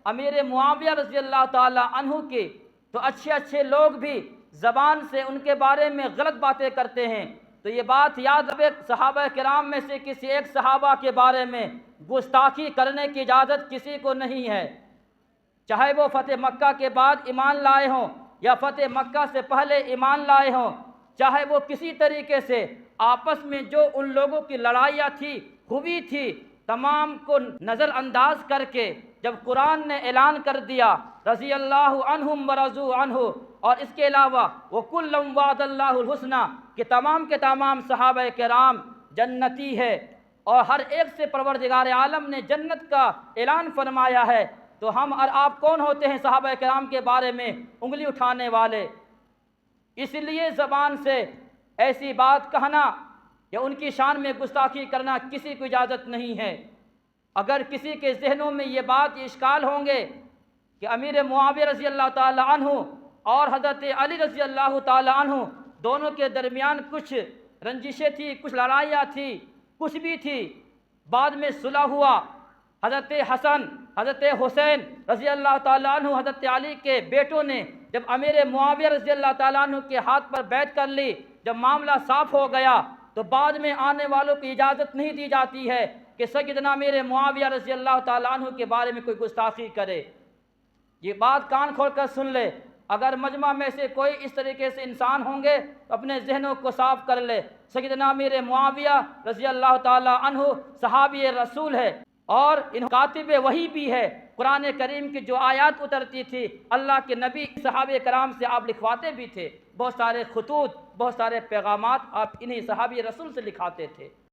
امیر معاویہ رضی اللہ تعالی عنہ کی، تو اچھے اچھے لوگ بھی زبان سے ان کے بارے میں غلط باتیں کرتے ہیں، تو یہ بات یاد رکھے صحابہ کرام میں سے کسی ایک صحابہ کے بارے میں گستاخی کرنے کی اجازت کسی کو نہیں ہے، چاہے وہ فتح مکہ کے بعد ایمان لائے ہوں یا فتح مکہ سے پہلے ایمان لائے ہوں، چاہے وہ کسی طریقے سے آپس میں جو ان لوگوں کی لڑائیاں تھی ہوئی تھی، تمام کو نظر انداز کر کے جب قرآن نے اعلان کر دیا رضی اللہ عنہم ورضوا عنہ، اور اس کے علاوہ وَكُلًّا وَعَدَ اللَّهُ الْحُسْنَى کہ تمام کے تمام صحابہ کرام جنتی ہے اور ہر ایک سے پروردگار عالم نے جنت کا اعلان فرمایا ہے، تو ہم اور آپ کون ہوتے ہیں صحابہ کرام کے بارے میں انگلی اٹھانے والے؟ اس لیے زبان سے ایسی بات کہنا یا ان کی شان میں گستاخی کرنا کسی کو اجازت نہیں ہے۔ اگر کسی کے ذہنوں میں یہ بات اشکال ہوں گے کہ امیر معاویہ رضی اللہ تعالی عنہ اور حضرت علی رضی اللہ تعالی عنہ دونوں کے درمیان کچھ رنجشیں تھی، کچھ لڑائیاں تھی، کچھ بھی تھی، بعد میں صلح ہوا، حضرت حسن حضرت حسین رضی اللہ تعالیٰ عنہ حضرت علی کے بیٹوں نے جب امیر معاویہ رضی اللہ تعالیٰ عنہ کے ہاتھ پر بیعت کر لی، جب معاملہ صاف ہو گیا تو بعد میں آنے والوں کی اجازت نہیں دی جاتی ہے کہ سیدنا امیر معاویہ رضی اللہ تعالیٰ عنہ کے بارے میں کوئی گستاخی کرے۔ یہ بات کان کھول کر سن لے، اگر مجمع میں سے کوئی اس طریقے سے انسان ہوں گے تو اپنے ذہنوں کو صاف کر لے۔ سیدنا امیر معاویہ رضی اللہ تعالیٰ عنہ صحابی رسول ہے اور ان کاتب وحی بھی ہے، قرآن کریم کی جو آیات اترتی تھی اللہ کے نبی صحابہ کرام سے آپ لکھواتے بھی تھے، بہت سارے خطوط، بہت سارے پیغامات آپ انہی صحابی رسول سے لکھاتے تھے۔